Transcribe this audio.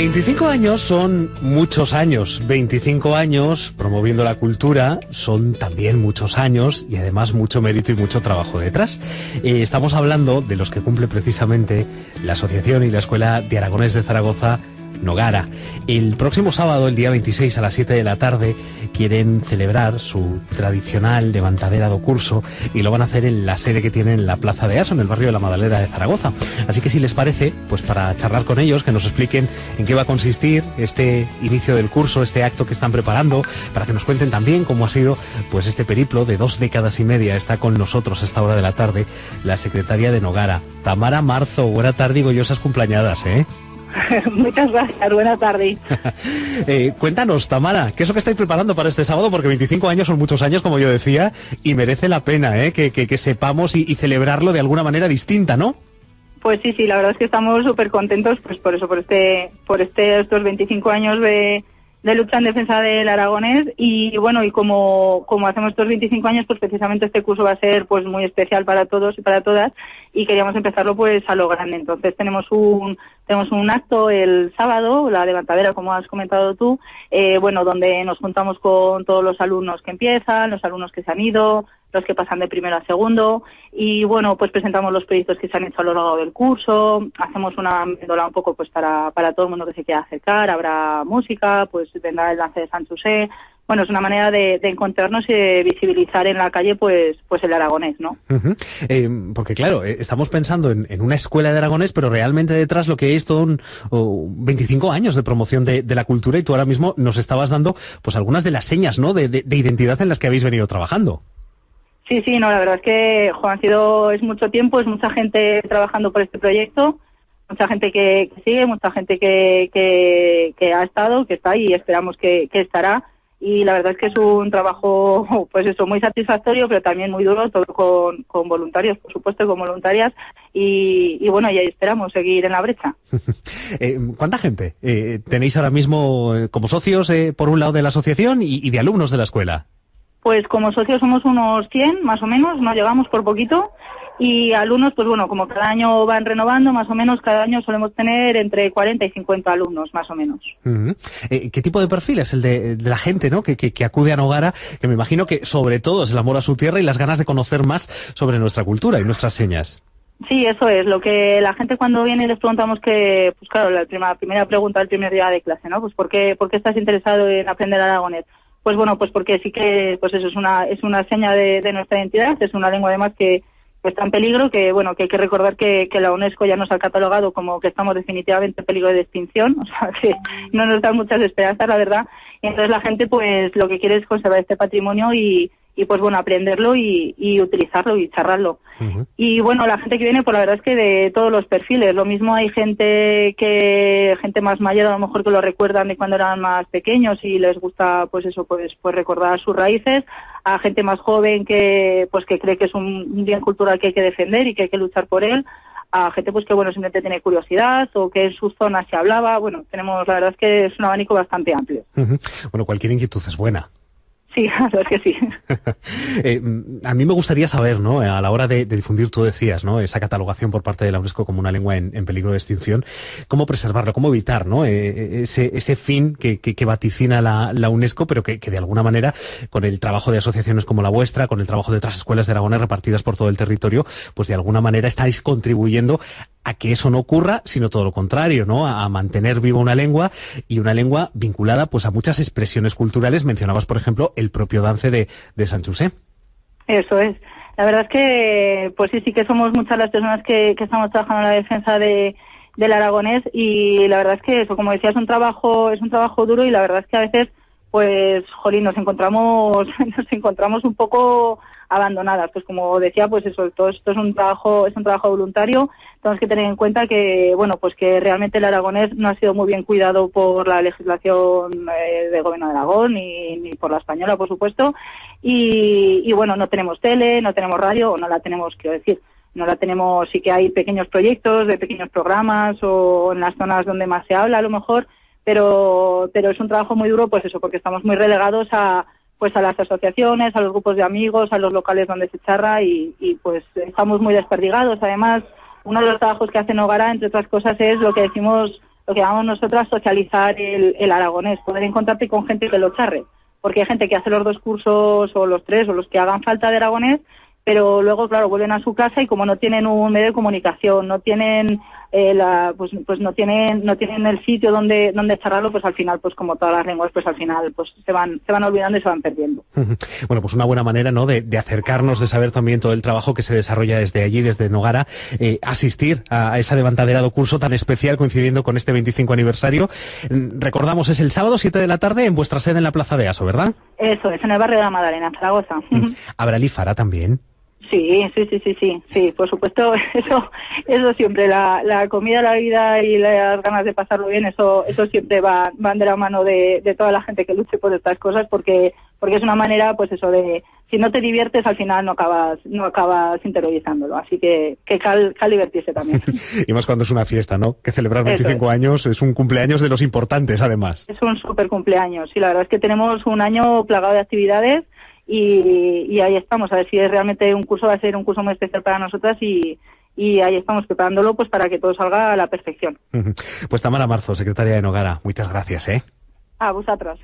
25 años son muchos años, 25 años promoviendo la cultura son también muchos años y además mucho mérito y mucho trabajo detrás. Estamos hablando de los que cumple precisamente la Asociación y la Escuela de Aragonés de Zaragoza, Nogara. El próximo sábado, el día 26 a las 7 de la tarde, quieren celebrar su tradicional levantadera do curso y lo van a hacer en la sede que tienen en la Plaza de Aso, en el barrio de la Madalena de Zaragoza. Así que si les parece, pues para charlar con ellos, que nos expliquen en qué va a consistir este inicio del curso, este acto que están preparando, para que nos cuenten también cómo ha sido pues este periplo de 2 décadas y media. Está con nosotros a esta hora de la tarde la secretaria de Nogara, Tamara Marzo. Buena tarde y goyosas cumpleañadas, ¿eh? Muchas gracias, buena tarde. Cuéntanos, Tamara, ¿qué es lo que estáis preparando para este sábado? Porque 25 años son muchos años, como yo decía, y merece la pena que sepamos y celebrarlo de alguna manera distinta, ¿no? Pues sí, la verdad es que estamos súper contentos pues por eso, por estos 25 años de lucha en defensa del aragonés y bueno, y como hacemos estos 25 años, pues precisamente este curso va a ser pues muy especial para todos y para todas y queríamos empezarlo pues a lo grande. Entonces tenemos un acto el sábado, la levantadera, como has comentado tú, donde nos juntamos con todos los alumnos que empiezan, los alumnos que se han ido, los que pasan de primero a segundo y bueno, pues presentamos los proyectos que se han hecho a lo largo del curso, hacemos una méndola un poco pues para todo el mundo que se quiera acercar, habrá música, pues vendrá el lance de Sant José. Bueno, es una manera de encontrarnos y de visibilizar en la calle pues el aragonés, ¿no? Porque claro, estamos pensando en una escuela de aragonés, pero realmente detrás lo que es todo 25 años de promoción de la cultura y tú ahora mismo nos estabas dando pues algunas de las señas, ¿no? de identidad en las que habéis venido trabajando. Sí, no, la verdad es que es mucho tiempo, es mucha gente trabajando por este proyecto, mucha gente que sigue, mucha gente que ha estado, que está y esperamos que estará. Y la verdad es que es un trabajo, pues eso, muy satisfactorio, pero también muy duro, todo con voluntarios, por supuesto, con voluntarias. Y bueno, y ahí esperamos seguir en la brecha. ¿Cuánta gente tenéis ahora mismo como socios, por un lado, de la asociación y de alumnos de la escuela? Pues como socios somos unos 100, más o menos, no llegamos por poquito. Y alumnos, pues bueno, como cada año van renovando, más o menos cada año solemos tener entre 40 y 50 alumnos, más o menos. ¿Qué tipo de perfil es el de la gente, ¿no? que acude a Nogara? Que me imagino que sobre todo es el amor a su tierra y las ganas de conocer más sobre nuestra cultura y nuestras señas. Sí, eso es. Lo que la gente cuando viene les preguntamos que, pues claro, la primera pregunta del primer día de clase, ¿no? Pues ¿por qué estás interesado en aprender aragonés? Pues bueno, pues porque sí que, pues eso es una seña de nuestra identidad, es una lengua además que está en peligro, que bueno, que hay que recordar que la UNESCO ya nos ha catalogado como que estamos definitivamente en peligro de extinción, o sea que no nos dan muchas esperanzas, la verdad. Y entonces la gente pues lo que quiere es conservar este patrimonio y pues bueno, aprenderlo y utilizarlo y charlarlo. Uh-huh. Y bueno, la gente que viene, pues la verdad es que de todos los perfiles. Lo mismo hay gente más mayor, a lo mejor que lo recuerdan de cuando eran más pequeños y les gusta pues eso, pues recordar sus raíces, a gente más joven que cree que es un bien cultural que hay que defender y que hay que luchar por él, a gente pues que bueno, simplemente tiene curiosidad o que en sus zonas se hablaba. Bueno, la verdad es que es un abanico bastante amplio. Uh-huh. Bueno, cualquier inquietud es buena. Sí, la verdad es que sí. A mí me gustaría saber, ¿no? A la hora de difundir, tú decías, ¿no? Esa catalogación por parte de la UNESCO como una lengua en peligro de extinción, ¿cómo preservarlo? ¿Cómo evitar, ¿no? Ese fin que vaticina la UNESCO, pero que de alguna manera, con el trabajo de asociaciones como la vuestra, con el trabajo de otras escuelas de aragonés repartidas por todo el territorio, pues de alguna manera estáis contribuyendo a que eso no ocurra, sino todo lo contrario, ¿no? A mantener viva una lengua y una lengua vinculada pues a muchas expresiones culturales. Mencionabas, por ejemplo, el propio dance de Sant José. Eso es. La verdad es que, pues sí que somos muchas las personas que estamos trabajando en la defensa del aragonés y la verdad es que eso, como decía, es un trabajo duro y la verdad es que a veces, pues, jolín, nos encontramos un poco abandonadas. Pues como decía, pues eso, todo esto es un trabajo voluntario. Tenemos que tener en cuenta que, bueno, pues que realmente el aragonés no ha sido muy bien cuidado por la legislación del Gobierno de Aragón ni por la española, por supuesto. Y bueno, no tenemos tele, no tenemos radio, o no la tenemos, quiero decir, no la tenemos. Sí que hay pequeños proyectos de pequeños programas o en las zonas donde más se habla a lo mejor, pero es un trabajo muy duro, pues eso, porque estamos muy relegados a las asociaciones, a los grupos de amigos, a los locales donde se charra y pues estamos muy desperdigados. Además, uno de los trabajos que hace Nogara, entre otras cosas, es lo que decimos lo que llamamos nosotras socializar el aragonés, poder encontrarte con gente que lo charre, porque hay gente que hace los 2 cursos o los 3 o los que hagan falta de aragonés, pero luego, claro, vuelven a su casa y como no tienen un medio de comunicación, no tienen pues no tienen el sitio donde charlarlo, pues al final, pues como todas las lenguas, pues al final pues se van olvidando y se van perdiendo. Bueno, pues una buena manera, ¿no?, de acercarnos, de saber también todo el trabajo que se desarrolla desde allí, desde Nogara, asistir a esa levantadera de curso tan especial coincidiendo con este 25 aniversario. Recordamos, es el sábado 7 de la tarde en vuestra sede en la Plaza de Aso, ¿verdad? Eso, es en el barrio de la Madalena, Zaragoza. ¿Habrá Lifara también? Sí, por supuesto, eso siempre, la comida, la vida y las ganas de pasarlo bien, eso siempre van de la mano de toda la gente que luche por estas cosas, porque es una manera, pues eso, de, si no te diviertes, al final no acabas interiorizándolo, así que cal divertirse también. Y más cuando es una fiesta, ¿no? Que celebrar 25 años es un cumpleaños de los importantes, además. Es un súper cumpleaños, sí, la verdad es que tenemos un año plagado de actividades. Y ahí estamos, a ver si es realmente un curso, va a ser un curso muy especial para nosotras y ahí estamos preparándolo pues para que todo salga a la perfección. Pues Tamara Marzo, secretaria de Nogara, muchas gracias, ¿eh? A vosotros.